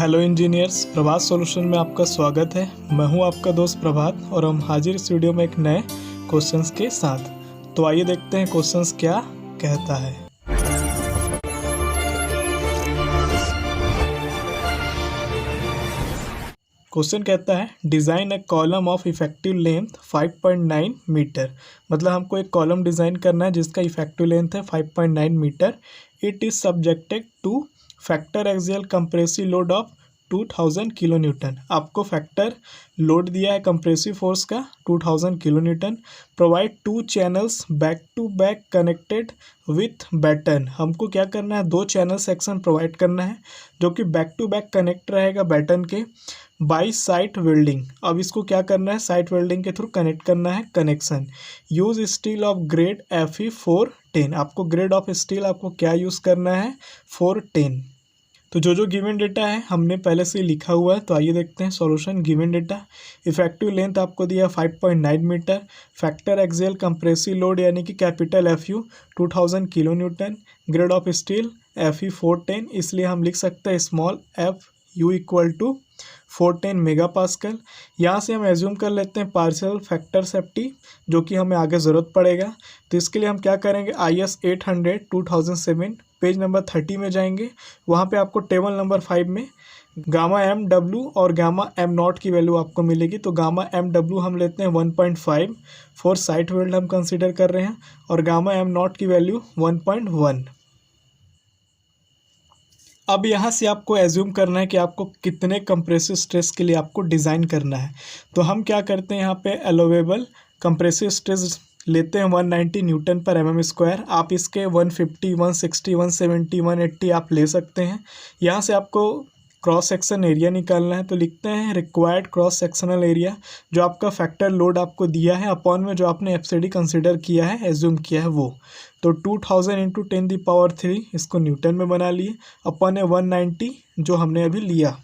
Hello engineers, प्रभात solution में आपका स्वागत है। मैं हूं आपका दोस्त प्रभात और हम हाजिर इस वीडियो में एक नए क्वेश्चंस के साथ। तो आइए देखते हैं क्वेश्चंस क्या कहता है। क्वेश्चन कहता है design a column of effective length 5.9 metre. मतलब हमको एक कॉलम डिज़ाइन करना है जिसका इफेक्टिव लेंथ है 5.9 metre. It is subjected to factor axial compressive load of 2000 kilo newton. आपको फैक्टर लोड दिया है कंप्रेसिव फोर्स का 2000 kilo newton. Provide 2 channels back to back connected with batten. हमको क्या करना है, 2 चैनल सेक्शन प्रोवाइड करना है जो कि बैक टू बैक कनेक्ट रहेगा बैटन के बाई साइट वेल्डिंग। अब इसको क्या करना है, साइट वेल्डिंग के थ्रू कनेक्ट करना है connection. Use steel of grade Fe410। आपको ग्रेड ऑफ स्टील आपको क्या यूज़ करना है, 410। तो जो गिवन डेटा है हमने पहले से लिखा हुआ है। तो आइए देखते हैं solution. Given data, effective length आपको दिया 5.9 metre. Factor axial compressive load यानी कि capital FU 2000 kilo newton. Grade of steel Fe410, इसलिए हम लिख सकते हैं small FU equal to 410 mega pascal. यहाँ से हम एज्यूम कर लेते हैं पार्शियल फैक्टर सेफ्टी, जो कि हमें आगे ज़रूरत पड़ेगा। तो इसके लिए हम क्या करेंगे, IS 800 2007 पेज नंबर 30 में जाएंगे। वहाँ पे आपको टेबल नंबर 5 में गामा MW और गामा M0 की वैल्यू आपको मिलेगी। तो गामा MW हम लेते हैं 1.5 फॉर साइट वेल्ड हम कंसिडर कर रहे हैं, और गामा M0 की वैल्यू 1.1। अब यहाँ से आपको एज्यूम करना है कि आपको कितने कंप्रेसिव स्ट्रेस के लिए आपको डिज़ाइन करना है। तो हम क्या करते हैं, यहाँ पे अलोवेबल कंप्रेसिव स्ट्रेस लेते हैं 190 न्यूटन पर mm²। आप इसके 150, 160, 170, 180 आप ले सकते हैं। यहाँ से आपको क्रॉस सेक्शन एरिया निकालना है। तो लिखते हैं रिक्वायर्ड क्रॉस सेक्शनल एरिया, जो आपका फैक्टर लोड आपको दिया है अपॉन में जो आपने FCD कंसिडर किया है, एज्यूम किया है वो। तो 2000 इंटू 10⁻³ इसको न्यूटन में बना लिए, अपॉन 190 जो हमने अभी लिया।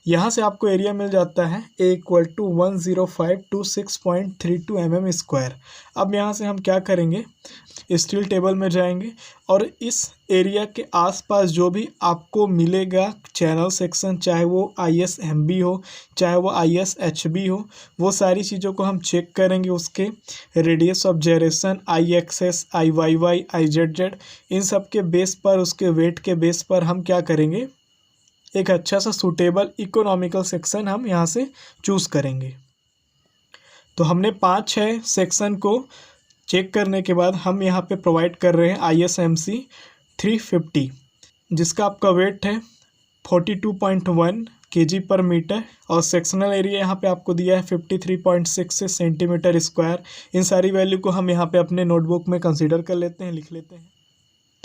यहाँ से आपको एरिया मिल जाता है A इक्वल टू 10526.32 mm²। अब यहाँ से हम क्या करेंगे, स्टील टेबल में जाएंगे और इस एरिया के आसपास जो भी आपको मिलेगा चैनल सेक्शन, चाहे वो ISMB हो चाहे वो ISHB हो, वो सारी चीज़ों को हम चेक करेंगे। उसके radius of gyration IXS, IYY, IZZ, इन सब के बेस पर, उसके वेट के बेस पर हम क्या करेंगे, एक अच्छा सा सूटेबल इकोनॉमिकल सेक्शन हम यहाँ से चूज़ करेंगे। तो हमने 5-6 सेक्शन को चेक करने के बाद हम यहाँ पे प्रोवाइड कर रहे हैं ISMC 350, जिसका आपका वेट है 42.1 kg पर मीटर, और सेक्शनल एरिया यहाँ पे आपको दिया है 53.66 सेंटीमीटर²। इन सारी वैल्यू को हम यहाँ पे अपने नोटबुक में कंसीडर कर लेते हैं, लिख लेते हैं।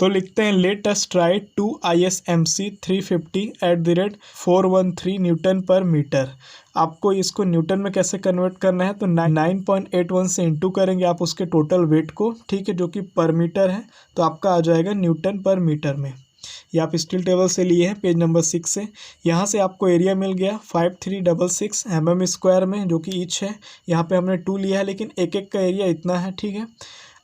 तो लिखते हैं let us try to ISMC 350 @413 newton पर मीटर। आपको इसको न्यूटन में कैसे कन्वर्ट करना है, तो 9.81 से इंटू करेंगे आप उसके टोटल वेट को, ठीक है, जो कि पर मीटर है। तो आपका आ जाएगा न्यूटन पर मीटर में। ये आप स्टील टेबल से लिए हैं पेज नंबर 6 से। यहाँ से आपको एरिया मिल गया 5366 mm² में, जो कि ईच है। यहाँ पे हमने 2 लिया है, लेकिन एक एक का एरिया इतना है, ठीक है।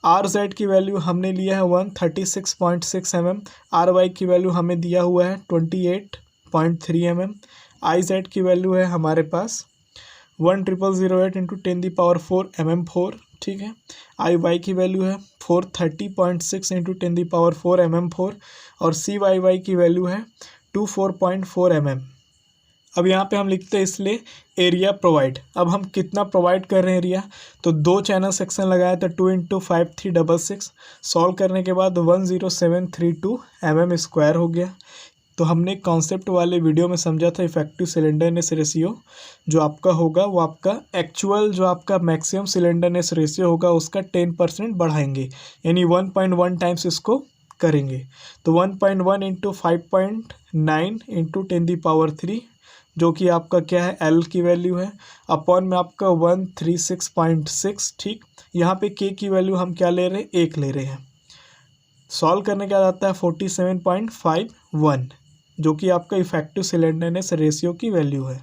RZ की वैल्यू हमने लिया है 136.6 mm। RY की वैल्यू हमें दिया हुआ है 28.3 mm। IZ की वैल्यू है हमारे पास 1008 इंटू 10⁴ mm4, ठीक है। IY की वैल्यू है 430.6 इंटू 10⁴ mm4, और CYY की वैल्यू है 24.4 mm। अब यहाँ पे हम लिखते हैं इसलिए एरिया प्रोवाइड। अब हम कितना प्रोवाइड कर रहे हैं एरिया, तो 2 चैनल सेक्शन लगाया था 2 इंटू 5366। सॉल्व करने के बाद 10732 mm² हो गया। तो हमने कॉन्सेप्ट वाले वीडियो में समझा था इफेक्टिव सिलेंडरनेस रेशियो जो आपका होगा, वो आपका एक्चुअल जो आपका मैक्सिमम सिलेंडरनेस रेशियो होगा उसका 10% बढ़ाएंगे, यानी 1.1 टाइम्स इसको करेंगे। तो 1.1 इंटू 5.9 इंटू 10⁻³ जो कि आपका क्या है, L की वैल्यू है, अपॉन में आपका 136.6, ठीक। यहाँ पे K की वैल्यू हम क्या ले रहे हैं, 1 ले रहे हैं। सॉल्व करने के बाद आता है 47.51, जो कि आपका इफेक्टिव सिलेंडरनेस रेशियो की वैल्यू है।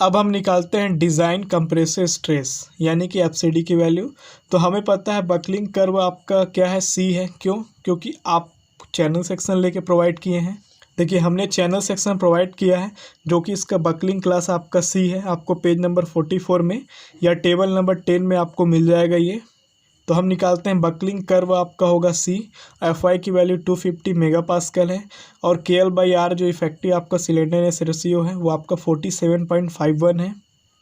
अब हम निकालते हैं डिज़ाइन कंप्रेसिव स्ट्रेस यानी कि FCD की वैल्यू। तो हमें पता है बकलिंग कर्व आपका क्या है, C है। क्यों, क्योंकि आप चैनल सेक्शन लेके प्रोवाइड किए हैं। देखिए हमने चैनल सेक्शन प्रोवाइड किया है जो कि इसका बकलिंग क्लास आपका सी है, आपको पेज नंबर 44 में या टेबल नंबर 10 में आपको मिल जाएगा ये। तो हम निकालते हैं बकलिंग कर्व आपका होगा सी, एफ वाई की वैल्यू 250 मेगा पास्कल है और के एल बाई आर जो इफेक्टिव आपका सिलेंडरनेस रेशियो है वो आपका 47.51 है।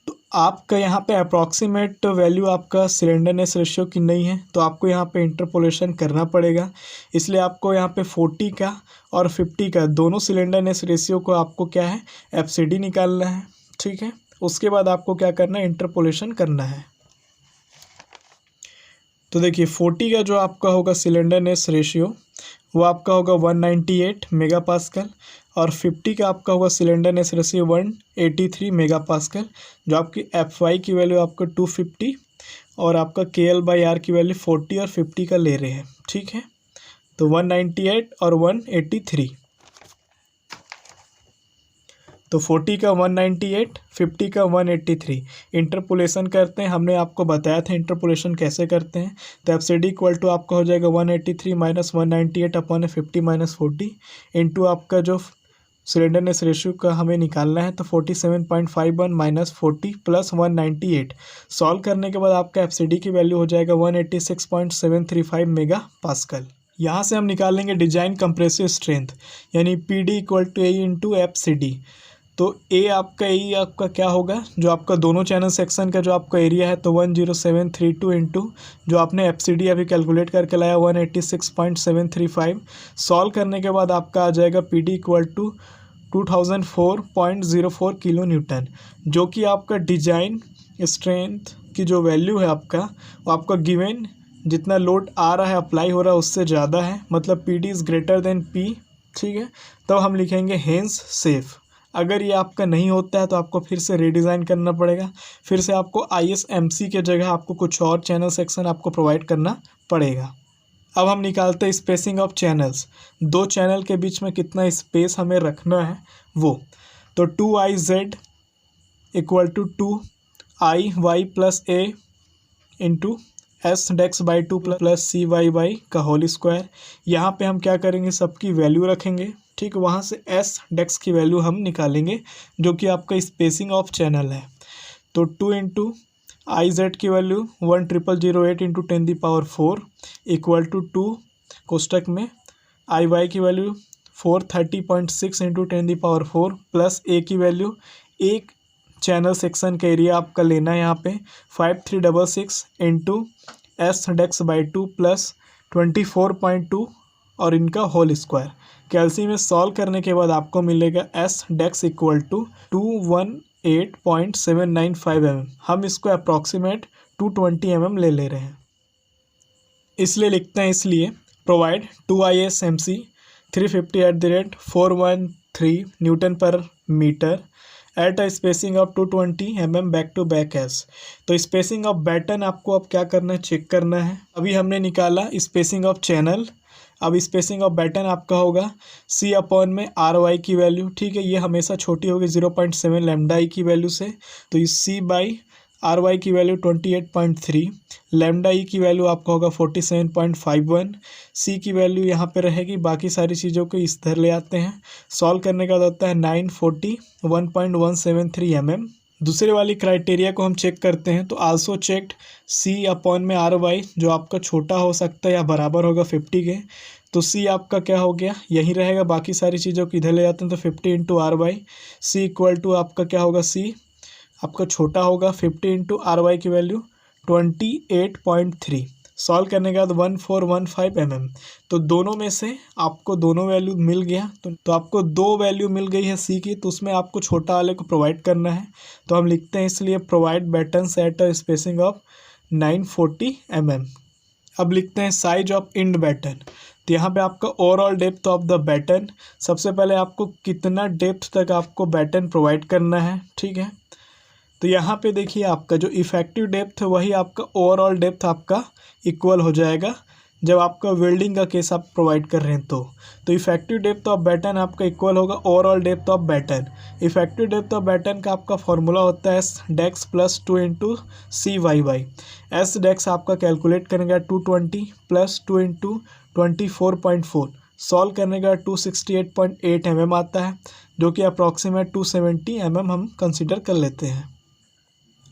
तो आपका यहाँ पे अप्रॉक्सीमेट वैल्यू आपका सिलेंडरनेस रेशियो की नहीं है, तो आपको यहाँ पे इंटरपोलेशन करना पड़ेगा। इसलिए आपको यहाँ पे 40 का और 50 का दोनों सिलेंडरनेस रेशियो को आपको क्या है एफसीडी निकालना है, ठीक है। उसके बाद आपको क्या करना है इंटरपोलेशन करना है। तो देखिए 40 का जो आपका होगा सिलेंडरनेस रेशियो वो आपका होगा 198 मेगा पास्कल और 50 का आपका होगा सिलेंडरनेस रेशियो 183 मेगा पास्कल, जो आपकी एफ वाई की वैल्यू आपका 250 और आपका के एल बाई आर की वैल्यू 40 और 50 का ले रहे हैं, ठीक है। तो 198 और 183, तो 40 का 198, 50 का 183 इंटरपोलेशन करते हैं। हमने आपको बताया था इंटरपोलेशन कैसे करते हैं। तो एफसीडी इक्वल टू आपका हो जाएगा 183 माइनस 198 अपॉन 50 माइनस 40 इंटू आपका जो सिलेंडरनेस रेशियो का हमें निकालना है तो 47.51 माइनस 40 प्लस 198। सॉल्व करने के बाद आपका एफसीडी की वैल्यू हो जाएगा 186.735 मेगा पास्कल। यहाँ से हम निकालेंगे डिजाइन कंप्रेसिव स्ट्रेंथ यानी P D equal to A into F C D. तो ए आपका क्या होगा, जो आपका दोनों चैनल सेक्शन का जो आपका एरिया है तो 10732 इंटू जो आपने एफसीडी अभी कैलकुलेट करके लाया 186.735। सॉल्व करने के बाद आपका आ जाएगा PD equal to 2004.04 kilo newton, जो कि आपका डिजाइन स्ट्रेंथ की जो वैल्यू है आपका वो आपका गिवन जितना लोड आ रहा है अप्लाई हो रहा है उससे ज़्यादा है, मतलब P D is greater than P, ठीक है। तो हम लिखेंगे हेंस सेफ। अगर ये आपका नहीं होता है तो आपको फिर से रीडिज़ाइन करना पड़ेगा, फिर से आपको ISMC के जगह आपको कुछ और चैनल सेक्शन आपको प्रोवाइड करना पड़ेगा। अब हम निकालते हैं स्पेसिंग ऑफ चैनल्स, दो चैनल के बीच में कितना स्पेस हमें रखना है वो। तो 2IZ equal to 2IY plus A into S डेक्स by 2 plus C Y by का होल स्क्वायर। यहाँ पे हम क्या करेंगे सबकी वैल्यू रखेंगे, ठीक। वहाँ से एस डेक्स की वैल्यू हम निकालेंगे जो कि आपका स्पेसिंग ऑफ चैनल है। तो 2 इंटू आई जेड की वैल्यू 10008 इंटू 10⁴ इक्वल टू 2 कोष्टक में आई वाई की वैल्यू 430.6 इंटू 10⁴ प्लस ए की वैल्यू एक चैनल सेक्शन का एरिया आपका लेना है यहाँ पे 5366 इंटू एस डेक्स बाई 2 प्लस 24.2 और इनका होल स्क्वायर। कैल्सी में सॉल्व करने के बाद आपको मिलेगा एस डेक्स इक्वल टू 218.795 mm। हम इसको अप्रॉक्सीमेट 220 mm ले रहे हैं, इसलिए लिखते हैं। इसलिए प्रोवाइड 2ISMC 350@413 न्यूटन पर metre at a spacing of 220 mm back to back S. तो स्पेसिंग ऑफ बैटन आपको अब क्या करना है चेक करना है। अभी हमने निकाला स्पेसिंग ऑफ चैनल, अब स्पेसिंग ऑफ बैटन आपका होगा C अपॉन में RY की वैल्यू, ठीक है। ये हमेशा छोटी होगी 0.7 लैम्डा ई की वैल्यू से, तो इस C बाई RY की वैल्यू 28.3, लैम्डा ई की वैल्यू आपका होगा 47.51, C की वैल्यू यहाँ पे रहेगी। बाकी सारी चीज़ों को इस तरह ले आते हैं, सॉल्व करने का होता है 941.173 mm। दूसरे वाली क्राइटेरिया को हम चेक करते हैं तो आल्सो चेक्ड C अपॉन में RY जो आपका छोटा हो सकता है या बराबर होगा 50 के, तो C आपका क्या हो गया यही रहेगा। बाकी सारी चीज़ों को इधर ले जाते हैं तो 50 into RY, C equal to आपका क्या होगा C आपका छोटा होगा 50 इंटू RY की वैल्यू 28.3। सॉल्व करने के बाद 1415 mm। तो दोनों में से आपको दोनों वैल्यू मिल गया, तो आपको दो वैल्यू मिल गई है C की, तो उसमें आपको छोटा वाले को प्रोवाइड करना है। तो हम लिखते हैं इसलिए provide battens eight a spacing of 940 mm। अब लिखते हैं साइज ऑफ इंड बैटन। तो यहाँ पे आपका overall depth of the batten, सबसे पहले आपको कितना डेप्थ तक आपको बैटन प्रोवाइड करना है, ठीक है। तो यहाँ पे देखिए आपका जो इफेक्टिव डेप्थ है वही आपका ओवरऑल डेप्थ आपका इक्वल हो जाएगा जब आपका वेल्डिंग का केस आप प्रोवाइड कर रहे हैं। तो इफेक्टिव डेप्थ ऑफ बैटन आपका इक्वल होगा overall depth of batten. Effective depth of batten का आपका फॉर्मूला होता है S dex plus 2 into C Y by. S dex आपका कैलकुलेट करेंगे 220 प्लस 2 इंटू 24.4, सॉल्व करने का 268.8 mm आता है, जो कि अप्रॉक्सीमेट 270 mm हम कंसिडर कर लेते हैं।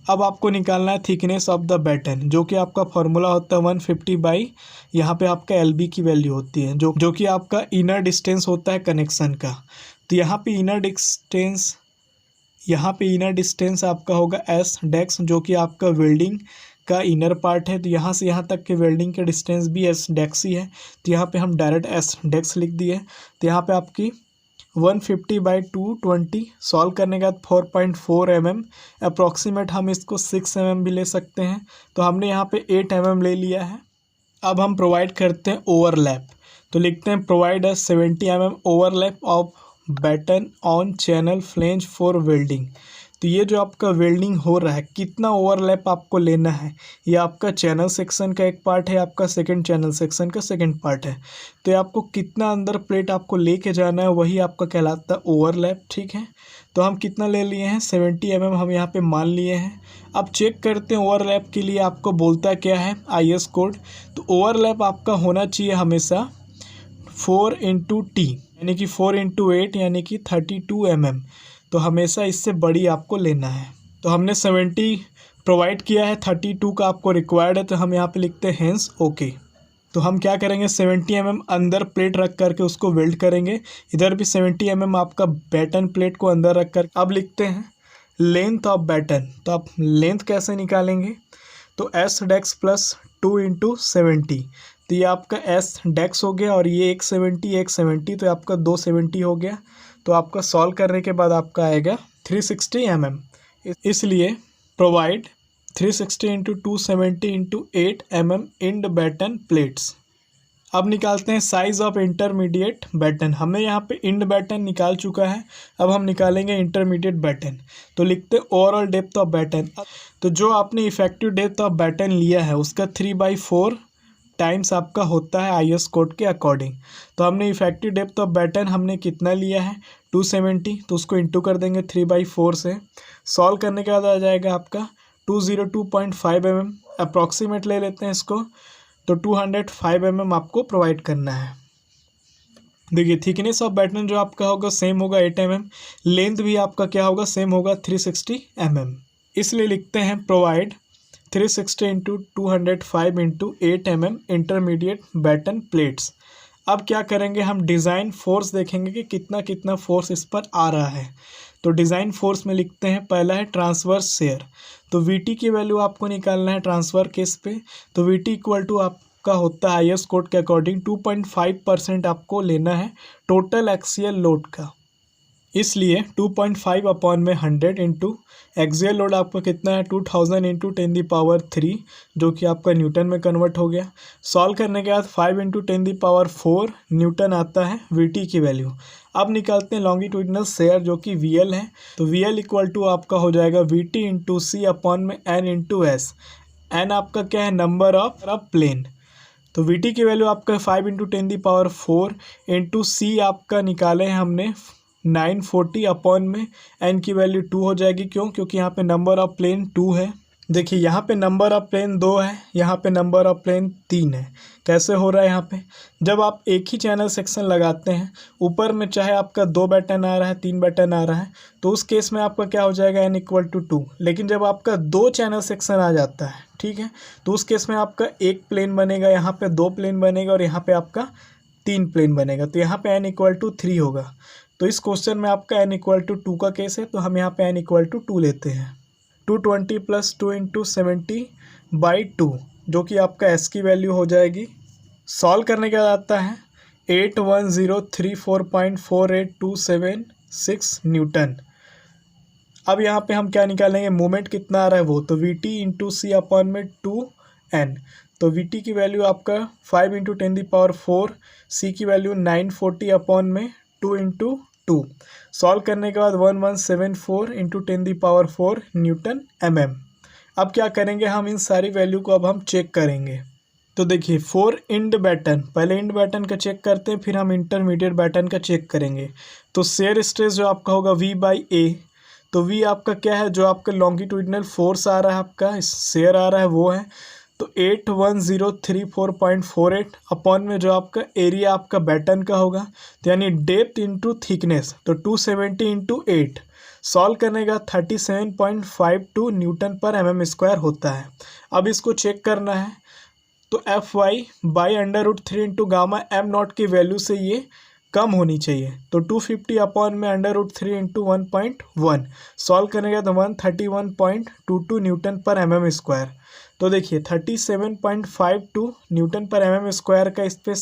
अब आपको निकालना है थिकनेस ऑफ द बैटन, जो कि आपका फॉर्मूला होता है 150 बाई, यहाँ पे आपका LB की वैल्यू होती है, जो कि आपका इनर डिस्टेंस होता है कनेक्शन का। तो यहाँ पे इनर डिस्टेंस आपका होगा S डेक्स, जो कि आपका वेल्डिंग का इनर पार्ट है। तो यहाँ से यहाँ तक के वेल्डिंग के डिस्टेंस भी S डेक्स ही है, तो यहाँ पे हम डायरेक्ट S डेक्स लिख दिए। तो यहाँ पे आपकी 150 बाई 220 सॉल्व करने के बाद 4.4 mm, अप्रॉक्सीमेट हम इसको 6 mm भी ले सकते हैं। तो हमने यहाँ पे 8 mm ले लिया है। अब हम प्रोवाइड करते हैं ओवरलैप, तो लिखते हैं provide a 70 mm overlap of batten on channel flange for welding. तो ये जो आपका वेल्डिंग हो रहा है, कितना ओवरलैप आपको लेना है, ये आपका चैनल सेक्शन का एक पार्ट है, आपका सेकंड चैनल सेक्शन का सेकंड पार्ट है। तो ये आपको कितना अंदर प्लेट आपको लेके जाना है, वही आपका कहलाता है ओवरलैप। ठीक है, तो हम कितना ले लिए हैं, 70 mm हम यहाँ पे मान लिए हैं। अब चेक करते हैं ओवरलैप के लिए आपको बोलता क्या है IS कोड। तो ओवरलैप आपका होना चाहिए हमेशा 4x T, यानी कि 4x8 यानी कि 32 mm। तो हमेशा इससे बड़ी आपको लेना है। तो हमने 70 प्रोवाइड किया है, 32 का आपको रिक्वायर्ड है, तो हम यहाँ पे लिखते हैं हेंस ओके। तो हम क्या करेंगे, 70 mm अंदर प्लेट रख करके उसको वेल्ड करेंगे। इधर भी 70 mm आपका बैटन प्लेट को अंदर रख कर। अब लिखते हैं लेंथ ऑफ बैटन। तो आप लेंथ कैसे निकालेंगे, तो S डेक्स प्लस 2 × 70। तो ये आपका S डेक्स हो गया और ये 170, तो आपका 270 हो गया। तो आपका सॉल्व करने के बाद आपका आएगा 360 mm। इसलिए provide 360 × 270 × 8 mm end batten plates. अब निकालते हैं साइज़ ऑफ इंटरमीडिएट बैटन। हमने यहाँ पे इंड बैटन निकाल चुका है, अब हम निकालेंगे इंटरमीडिएट बैटन। तो लिखते हैं ओवरऑल डेप्थ ऑफ बैटन। तो जो आपने इफेक्टिव डेप्थ ऑफ बैटन लिया है उसका 3/4 टाइम्स आपका होता है IS कोड के अकॉर्डिंग। तो हमने इफेक्टिव डेप्थ ऑफ बैटन हमने कितना लिया है 270, तो उसको इंटू कर देंगे 3/4 से। सॉल्व करने के बाद आ जाएगा आपका 202.5 mm, अप्रॉक्सीमेट ले लेते हैं इसको। तो 205 mm आपको प्रोवाइड करना है। देखिए थिकनेस ऑफ बैटन जो आपका होगा सेम होगा 8 mm, लेंथ भी आपका क्या होगा सेम होगा 360 mm। इसलिए लिखते हैं provide 360 × 205 × 8 mm intermediate batten plates. अब क्या करेंगे, हम डिज़ाइन फोर्स देखेंगे कि कितना कितना फोर्स इस पर आ रहा है। तो डिज़ाइन फोर्स में लिखते हैं, पहला है ट्रांसवर्स शेयर। तो VT की वैल्यू आपको निकालना है ट्रांसफ़र केस पे। तो VT इक्वल टू आपका होता है IS कोड के अकॉर्डिंग 2.5% आपको लेना है टोटल एक्सियल लोड का। इसलिए 2.5 अपॉन में 100 इंटू एक्सियल लोड आपका कितना है 2000 × 10⁻3, जो कि आपका न्यूटन में कन्वर्ट हो गया। सॉल्व करने के बाद 5 × 10⁻4 न्यूटन आता है VT की वैल्यू। अब निकालते हैं लॉन्गिट्यूडिनल शेयर, जो कि VL है। तो VL इक्वल टू आपका हो जाएगा VT × C अपॉन में N × S। N आपका क्या है, नंबर ऑफ प्लेन। तो VT की वैल्यू आपका 5 × 10⁻4 इंटू C आपका निकाले हैं हमने 940 अपॉन में N की वैल्यू 2 हो जाएगी। क्योंकि यहाँ पे नंबर ऑफ प्लेन 2 है। देखिए यहाँ पे नंबर ऑफ प्लेन 2 है, यहाँ पे नंबर ऑफ प्लेन 3 है। कैसे हो रहा है, यहाँ पे जब आप एक ही चैनल सेक्शन लगाते हैं, ऊपर में चाहे आपका 2 बैटन आ रहा है 3 बैटन आ रहा है, तो उस केस में आपका क्या हो जाएगा N = 2। लेकिन जब आपका 2 चैनल सेक्शन आ जाता है, ठीक है, तो उस केस में आपका एक प्लेन बनेगा, यहाँ पे 2 प्लेन बनेगा और यहाँ पे आपका 3 प्लेन बनेगा। तो यहाँ पे N = 3 होगा। तो इस क्वेश्चन में आपका N = 2 का केस है, तो हम यहाँ पे N = 2 लेते हैं। 220 + 2 × 70/2, जो कि आपका S की वैल्यू हो जाएगी। सॉल्व करने के बाद आता है 81034.48276 न्यूटन। अब यहाँ पे हम क्या निकालेंगे, मोमेंट कितना आ रहा है वो, तो VT × C अपॉन में 2N। तो VT की वैल्यू आपका 5 × 10⁻4, C की वैल्यू 940 अपॉन में 2 × 2। सॉल्व करने के बाद 1174 × 10⁻4 न्यूटन mm। अब क्या करेंगे, हम इन सारी वैल्यू को अब हम चेक करेंगे। तो देखिए 4 इंड बैटन, पहले इंड बैटन का चेक करते हैं, फिर हम इंटरमीडिएट बैटन का चेक करेंगे। तो शेयर स्ट्रेस जो आपका होगा V/A। तो V आपका क्या है, जो आपका लॉन्गिट्यूडिनल फोर्स आ रहा है, आपका शेयर आ रहा है वो है। तो 8103.48 अपॉन में जो आपका एरिया आपका बैटन का होगा, तो यानी डेप्थ इंटू थिकनेस, तो 270 इंटू 8 सॉल्व करने का 37.52 न्यूटन पर mm स्क्वायर होता है। अब इसको चेक करना है, तो F Y by √3 into gamma M not की वैल्यू से ये कम होनी चाहिए, तो 250 अपॉन में √3 इंटू 1.1 सॉल्व करेंगे तो 131.22 न्यूटन पर mm स्क्वायर। तो देखिए 37.52 न्यूटन पर mm स्क्वायर का इस पर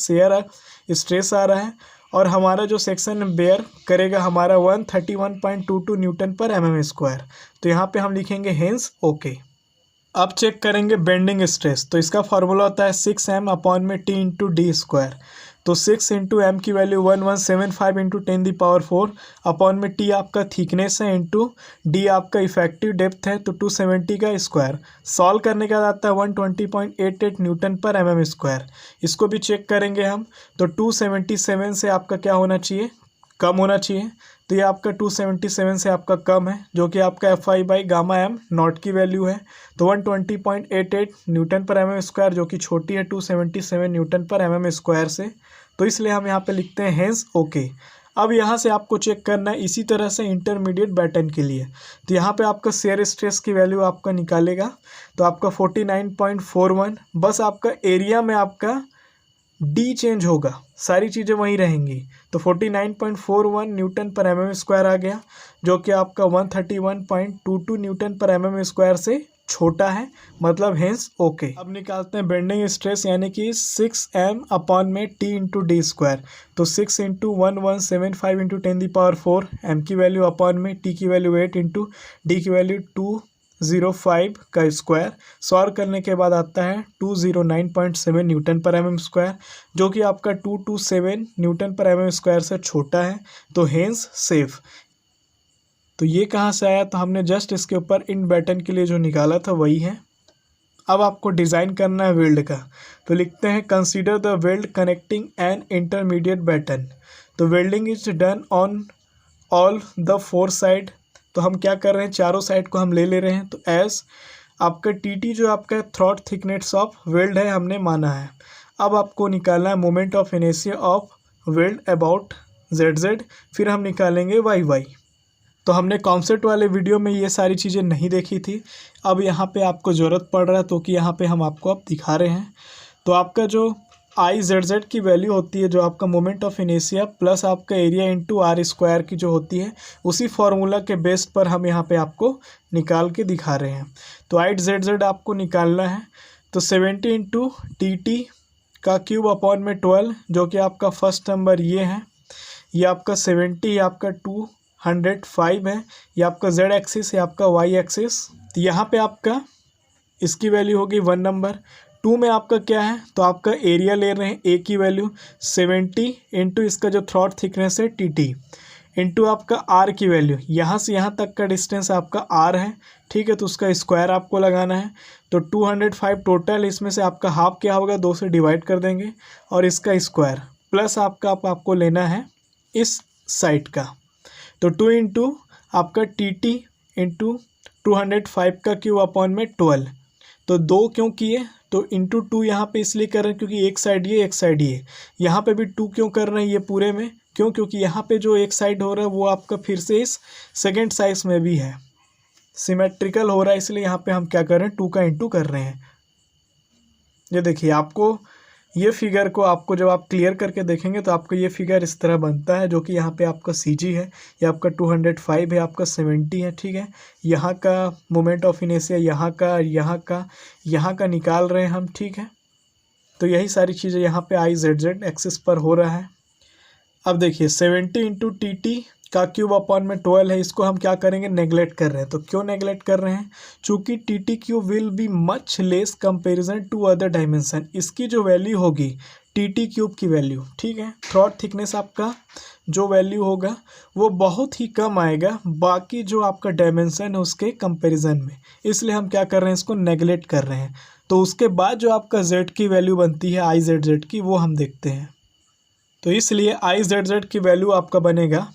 स्ट्रेस आ रहा है, और हमारा जो सेक्शन बेयर करेगा हमारा 131.22 न्यूटन पर mm स्क्वायर। तो यहाँ पे हम लिखेंगे हेंस ओके। अब चेक करेंगे बेंडिंग स्ट्रेस, तो इसका फार्मूला होता है 6m अपॉन में t इंटू डी स्क्वायर। तो 6 इंटू एम की वैल्यू 1175 इंटू 10⁴ अपॉन में टी आपका थिकनेस है इंटू डी आपका इफेक्टिव डेप्थ है, तो 270 का स्क्वायर। सॉल्व करने के बाद आता है 120.88 न्यूटन पर mm स्क्वायर। इसको भी चेक करेंगे हम, तो 277 से आपका क्या होना चाहिए, कम होना चाहिए। तो ये आपका 277 से आपका कम है, जो कि आपका F I by gamma M not की वैल्यू है। तो 120.88 न्यूटन पर mm स्क्वायर, जो कि छोटी है 277 न्यूटन पर mm स्क्वायर से, तो इसलिए हम यहाँ पे लिखते हैं हेंस ओके। अब यहाँ से आपको चेक करना है इसी तरह से इंटरमीडिएट बैटन के लिए, तो यहाँ पे आपका शेयर स्ट्रेस की वैल्यू आपका निकालेगा, तो आपका 49.41, बस आपका एरिया में आपका डी चेंज होगा, सारी चीज़ें वहीं रहेंगी। तो 49.41 न्यूटन पर mm स्क्वायर आ गया, जो कि आपका 131.22 न्यूटन पर mm स्क्वायर से छोटा है, मतलब हेंस ओके। अब निकालते हैं बेंडिंग स्ट्रेस, यानी कि 6m अपॉन में t इंटू डी स्क्वायर। तो 6 इंटू 1175 इंटू 10⁴ m की वैल्यू अपॉन में t की वैल्यू 8 इंटू डी की वैल्यू 205 का स्क्वायर। सॉल्व करने के बाद आता है 209.7 न्यूटन पर mm स्क्वायर, जो कि आपका 227 न्यूटन पर mm स्क्वायर से छोटा है, तो हेंस सेफ। तो ये कहाँ से आया, तो हमने जस्ट इसके ऊपर इन बैटन के लिए जो निकाला था वही है। अब आपको डिज़ाइन करना है वेल्ड का, तो लिखते हैं consider the weld connecting an intermediate batten. तो welding is done on all the 4 side. तो हम क्या कर रहे हैं, चारों साइड को हम ले रहे हैं। तो एस आपका टी जो आपका थ्रॉट थिकनेस ऑफ वेल्ड है हमने माना है। अब आपको निकालना है moment of inertia of weld about z, फिर हम निकालेंगे y। तो हमने कॉन्सेप्ट वाले वीडियो में ये सारी चीज़ें नहीं देखी थी, अब यहाँ पे आपको ज़रूरत पड़ रहा है, तो कि यहाँ पे हम आपको अब दिखा रहे हैं। तो आपका जो IZZ की वैल्यू होती है, जो आपका मोमेंट ऑफ इनर्शिया प्लस आपका एरिया इंटू आर स्क्वायर की जो होती है, उसी फार्मूला के बेस पर हम यहाँ पे आपको निकाल के दिखा रहे हैं। तो IZZ आपको निकालना है, तो 70 इंटू टी का क्यूब अपॉन में 12, जो कि आपका फर्स्ट नंबर ये है, ये आपका 70, ये आपका 205 है, ये आपका z एक्सिस, ये आपका y एक्सिस। तो यहाँ पे आपका इसकी वैल्यू होगी 1 नंबर। 2 में आपका क्या है, तो आपका एरिया ले रहे हैं a की वैल्यू 70 इंटू इसका जो थ्रॉट थिकनेस है टी इंटू आपका r की वैल्यू, यहाँ से यहाँ तक का डिस्टेंस आपका r है, ठीक है। तो उसका स्क्वायर आपको लगाना है, तो 205 टोटल, इसमें से आपका हाफ क्या होगा, 2 से डिवाइड कर देंगे, और इसका स्क्वायर प्लस आपको लेना है इस साइड का। तो 2 इंटू आपका टी इंटू 205 का क्यूब अपॉन में 12। तो 2 क्यों किए, तो इंटू 2 यहाँ पे इसलिए कर रहे हैं क्योंकि एक साइड ये एक साइड ये, यहाँ पे भी 2 क्यों कर रहे हैं ये पूरे में, क्यों, क्योंकि यहाँ पे जो एक साइड हो रहा है वो आपका फिर से इस सेकेंड साइड में भी है, सिमेट्रिकल हो रहा है, इसलिए यहाँ पे हम क्या कर रहे हैं 2 का इंटू कर रहे हैं। ये देखिए, आपको ये फिगर को आपको जब आप क्लियर करके देखेंगे तो आपको ये फिगर इस तरह बनता है, जो कि यहाँ पे आपका CG है, ये आपका 205 है, आपका 70 है, ठीक है। यहाँ का मोमेंट ऑफ इनर्शिया यहाँ का निकाल रहे हैं हम, ठीक है। तो यही सारी चीज़ें यहाँ पे IZZ एक्सिस पर हो रहा है। अब देखिए 70 इंटू टी का क्यूब अपॉन में 12 है, इसको हम क्या करेंगे, नेगलेक्ट कर रहे हैं। तो क्यों नेगलेक्ट कर रहे हैं, चूँकि T cube will be much less comparison to other dimension, इसकी जो वैल्यू होगी टी क्यूब की वैल्यू, ठीक है, थ्रॉट थिकनेस आपका जो वैल्यू होगा वो बहुत ही कम आएगा बाकी जो आपका डायमेंशन है उसके कंपेरिजन में, इसलिए हम क्या कर रहे हैं, इसको नेगलेक्ट कर रहे हैं। तो उसके बाद जो आपका z की वैल्यू बनती है IZZ की, वो हम देखते हैं। तो इसलिए IZZ की वैल्यू आपका बनेगा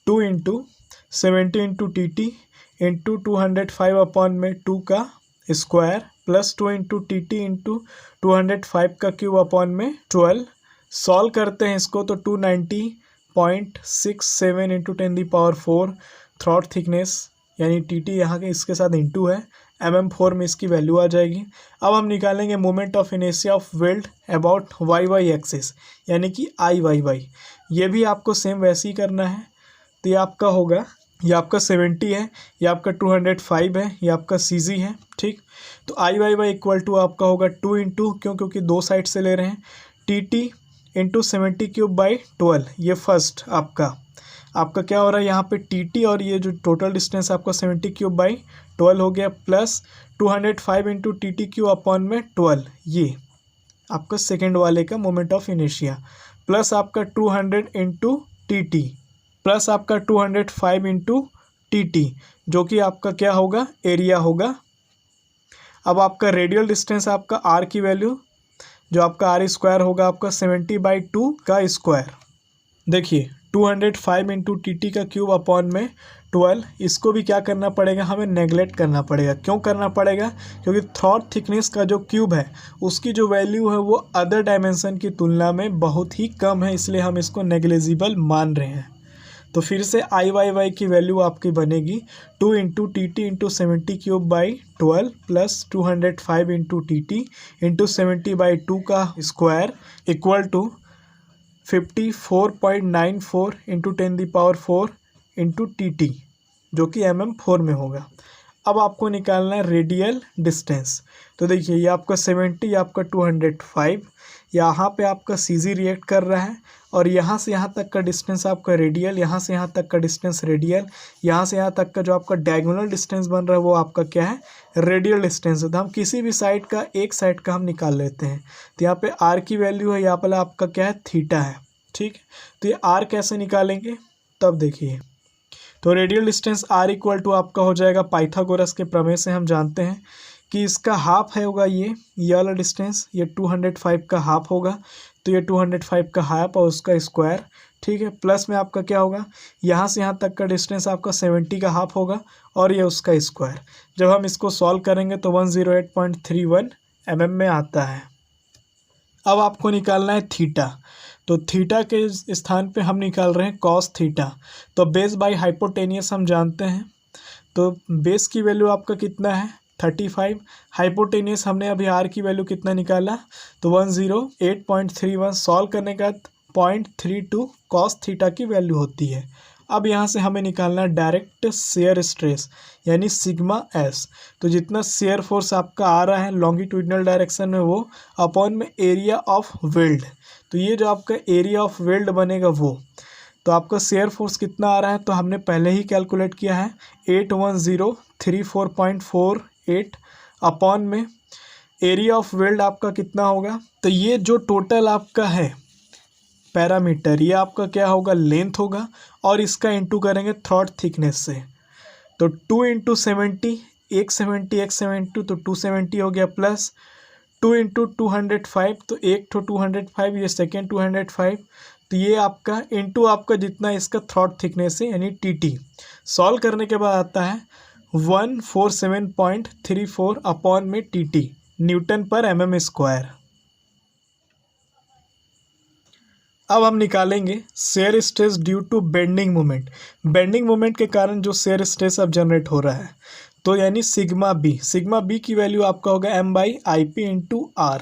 2 into 70 into T into 205 upon में 2 का square plus 2 into T T into 205 का क्यूब अपॉन में 12। सॉल्व करते हैं इसको तो 290.67 इंटू 10⁴ थ्रॉट थिकनेस यानी टी टी यहाँ के इसके साथ इंटू है, mm4 में इसकी वैल्यू आ जाएगी। अब हम निकालेंगे moment of inertia of weld about Y axis यानी कि IYY। ये भी आपको सेम वैसे ही करना है। तो ये आपका होगा, ये आपका 70 है, ये आपका 205 है, ये आपका CG है, ठीक। तो IYY इक्वल टू आपका होगा 2 इंटू क्योंकि दो साइड से ले रहे हैं TT इंटू 70³/12। ये फर्स्ट आपका क्या हो रहा है यहाँ पे TT और ये जो टोटल डिस्टेंस आपका 70³/12 हो गया, प्लस 205 इंटू TT³ अपॉन में 12। ये आपका सेकेंड वाले का मोमेंट ऑफ इनर्शिया, प्लस आपका 200 इंटू TT, प्लस आपका 205 इंटू TT जो कि आपका क्या होगा, एरिया होगा। अब आपका रेडियल डिस्टेंस आपका R की वैल्यू जो आपका R² होगा आपका 70/2 का स्क्वायर। देखिए 205 इंटू TT का क्यूब अपॉन में 12, इसको भी क्या करना पड़ेगा, हमें नेगलेक्ट करना पड़ेगा। क्यों करना पड़ेगा, क्योंकि थ्रॉट थिकनेस का जो क्यूब है उसकी जो वैल्यू है वो अदर डायमेंशन की तुलना में बहुत ही कम है, इसलिए हम इसको नेग्लिजिबल मान रहे हैं। तो फिर से IYY की वैल्यू आपकी बनेगी 2 into TT into 70³/12 plus 205 into TT into 70/2 का square equal to 54.94 into 10⁴ into TT जो कि mm4 में होगा। अब आपको निकालना है रेडियल डिस्टेंस। तो देखिए ये आपका 70, ये आपका 205, यहाँ पे आपका CG रिएक्ट कर रहा है और यहाँ से यहाँ तक का डिस्टेंस आपका रेडियल, यहाँ से यहाँ तक का डिस्टेंस रेडियल, यहाँ से यहाँ तक का जो आपका डायगोनल डिस्टेंस बन रहा है वो आपका क्या है, रेडियल डिस्टेंस है। तो हम किसी भी साइड का एक साइड का हम निकाल लेते हैं। तो यहाँ पे R की वैल्यू है, यहाँ पर आपका क्या है, थीटा है, ठीक। तो ये R कैसे निकालेंगे, तब देखिए। तो radial distance R equal to आपका हो जाएगा, पाइथागोरस के प्रमेय से हम जानते हैं कि इसका हाफ है होगा ये वाला डिस्टेंस, ये 205 का हाफ होगा, तो ये 205 का हाफ और उसका स्क्वायर, ठीक है। प्लस में आपका क्या होगा, यहाँ से यहाँ तक का डिस्टेंस आपका 70 का हाफ होगा और ये उसका स्क्वायर। जब हम इसको सॉल्व करेंगे तो 108.31 mm में आता है। अब आपको निकालना है थीटा। तो थीटा के स्थान पे हम निकाल रहे हैं कॉस थीटा। तो बेस बाय हाइपोटेनियस हम जानते हैं, तो बेस की वैल्यू आपका कितना है, 35। हाइपोटेनियस हमने अभी R की वैल्यू कितना निकाला, तो 108.31। सॉल्व करने का 0.32 कॉस थीटा की वैल्यू होती है। अब यहाँ से हमें निकालना डायरेक्ट शेयर स्ट्रेस यानी सिग्मा S। तो जितना शेयर फोर्स आपका आ रहा है लॉन्गिट्यूडिनल डायरेक्शन में वो अपॉन में एरिया ऑफ वेल्ड। तो ये जो आपका एरिया ऑफ वेल्ड बनेगा वो, तो आपका शेयर फोर्स कितना आ रहा है, तो हमने पहले ही कैलकुलेट किया है 81034.48 अपॉन में एरिया ऑफ वेल्ड आपका कितना होगा। तो ये जो टोटल आपका है पैरामीटर, ये आपका क्या होगा, लेंथ होगा, और इसका इंटू करेंगे थ्रॉट थिकनेस से। तो 2 इंटू 70, 170 तो 270 हो गया, प्लस 2 इंटू 205, तो एक तो 205, ये सेकेंड 205, तो ये आपका इंटू आपका जितना इसका थ्रॉट थिकनेस है यानी TT। सॉल्व करने के बाद आता है 147.34 अपॉन में TT न्यूटन पर mm²। अब हम निकालेंगे shear stress due to bending moment. Bending moment के कारण जो शेयर स्ट्रेस अब जनरेट हो रहा है, तो यानी सिग्मा बी की वैल्यू आपका होगा m/IP इंटू R।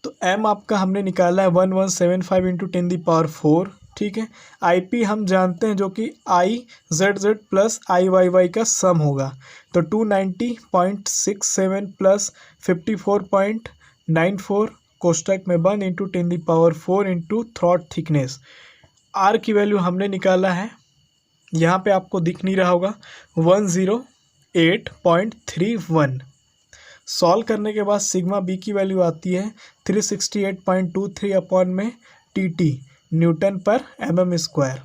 तो m आपका हमने निकाला है 1175 इंटू 10⁴, ठीक है। IP हम जानते हैं जो कि IZZ प्लस IYY का सम होगा, तो 290.67 प्लस 54.94 कोष्टक में 1 into 10⁴ into throat thickness. R की वैल्यू हमने निकाला है, यहाँ पे आपको दिख नहीं रहा होगा, 108.31। सॉल्व करने के बाद सिग्मा बी की वैल्यू आती है 368.23 अपॉन में TT न्यूटन पर mm²।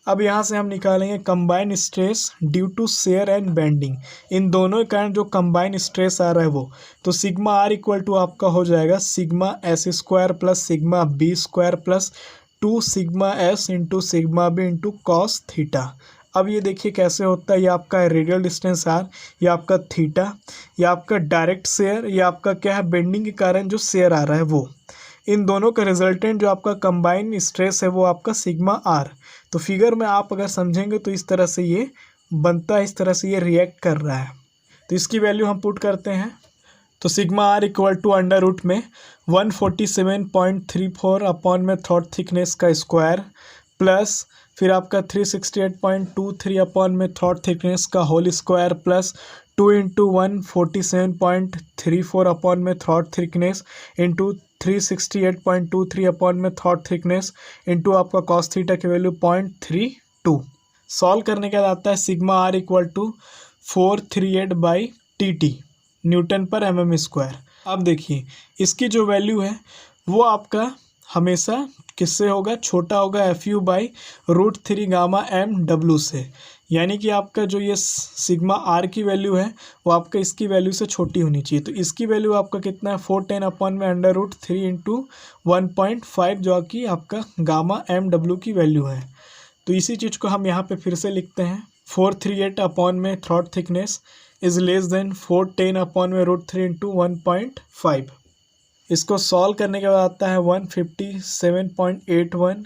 अब यहाँ से हम निकालेंगे combine stress due to shear and bending. इन दोनों के कारण जो कंबाइन स्ट्रेस आ रहा है वो, तो सिग्मा R इक्वल टू आपका हो जाएगा sigma S² plus sigma B² plus 2 sigma S into sigma B into cos theta. अब ये देखिए कैसे होता है, ये आपका रेडियल डिस्टेंस आर, ये आपका थीटा, ये आपका डायरेक्ट शेयर, ये आपका क्या है बेंडिंग के कारण जो शेयर आ रहा है वो, इन दोनों का रिजल्टेंट जो आपका कंबाइन स्ट्रेस है वो आपका सिग्मा आर। तो फिगर में आप अगर समझेंगे तो इस तरह से ये बनता है, इस तरह से ये रिएक्ट कर रहा है। तो इसकी वैल्यू हम पुट करते हैं, तो sigma R equal to under root में 147.34 अपॉन में थ्रॉट थिकनेस का स्क्वायर प्लस फिर आपका 368.23 अपॉन में थ्रॉट थिकनेस का whole square plus 2 into 147.34 upon में थ्रॉट थिकनेस इंटू 368.23 अपॉन में थ्रॉट थिकनेस इंटू आपका कॉस थीटा की वैल्यू 0.32। सॉल्व करने के बाद आता है sigma R equal to 438/TT newton पर mm स्क्वायर। अब देखिए इसकी जो वैल्यू है वो आपका हमेशा किससे होगा, छोटा होगा FU/√3 गामा MW से, यानी कि आपका जो ये सिग्मा आर की वैल्यू है वो आपका इसकी वैल्यू से छोटी होनी चाहिए। तो इसकी वैल्यू आपका कितना है 410 अपॉन में √3 इंटू 1.5 जो कि आपका गामा MW की वैल्यू है। तो इसी चीज़ को हम यहाँ पे फिर से लिखते हैं 438 अपॉन में throat thickness is less than 410 upon में √3 इंटू 1.5। इसको सॉल्व करने के बाद आता है 157.81।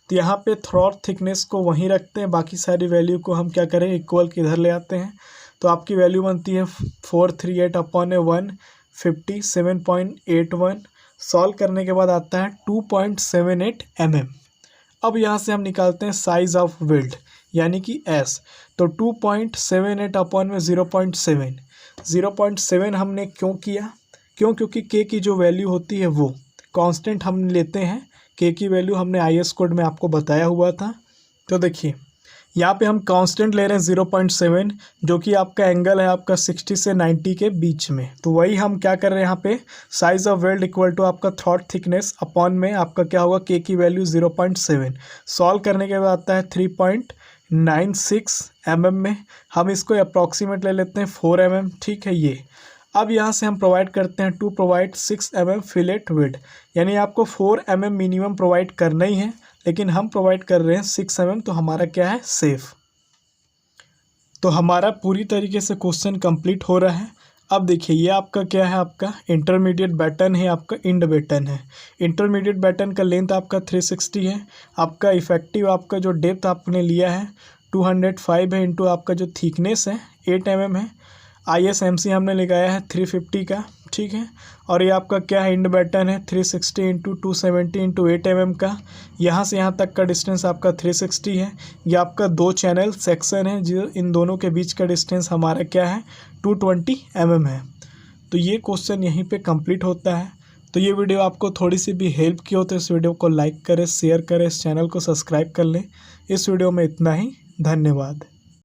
तो यहाँ पे थ्रॉट थिकनेस को वहीं रखते हैं, बाकी सारी वैल्यू को हम क्या करें इक्वल के इधर ले आते हैं। तो आपकी वैल्यू बनती है 438 अपॉन 157.81। सॉल्व करने के बाद आता है 2.78 mm। अब यहाँ से हम निकालते हैं साइज ऑफ वेल्ड यानी कि S। तो 2.78 अपॉन में 0.7 हमने क्यों किया, क्योंकि K की जो वैल्यू होती है वो कांस्टेंट हम लेते हैं। K की वैल्यू हमने IS कोड में आपको बताया हुआ था। तो देखिए यहाँ पे हम कांस्टेंट ले रहे हैं 0.7 जो कि आपका एंगल है आपका 60 से 90 के बीच में। तो वही हम क्या कर रहे हैं यहाँ पे size of weld equal to आपका थ्रॉट थिकनेस अपॉन में आपका क्या होगा K की वैल्यू 0.7। सॉल्व करने के बाद आता है 3.96 mm में, हम इसको अप्रॉक्सीमेट ले लेते हैं 4 mm, ठीक है ये। अब यहाँ से हम प्रोवाइड करते हैं to provide 6 mm fillet width, यानी आपको 4 mm मिनिमम प्रोवाइड करना ही है, लेकिन हम प्रोवाइड कर रहे हैं 6 mm, तो हमारा क्या है सेफ। तो हमारा पूरी तरीके से क्वेश्चन कंप्लीट हो रहा है। अब देखिए ये आपका क्या है, आपका इंटरमीडिएट बैटन है, आपका इंड बैटन है। इंटरमीडिएट बैटन का लेंथ आपका 360 है, आपका इफेक्टिव आपका जो डेप्थ आपने लिया है 205 है, इंटू आपका जो थिकनेस है 8 mm है। ISMC हमने लगाया है 350 का, ठीक है। और ये आपका क्या है इंड बैटन है 360 इंटू 270 इंटू 8 mm का। यहाँ से यहाँ तक का डिस्टेंस आपका 360 है। ये आपका 2 चैनल सेक्शन है, जो इन दोनों के बीच का डिस्टेंस हमारा क्या है 220 mm है। तो ये क्वेश्चन यहीं पे कंप्लीट होता है। तो ये वीडियो आपको थोड़ी सी भी हेल्प की हो तो इस वीडियो को लाइक करें, शेयर करें, इस चैनल को सब्सक्राइब कर लें। इस वीडियो में इतना ही, धन्यवाद।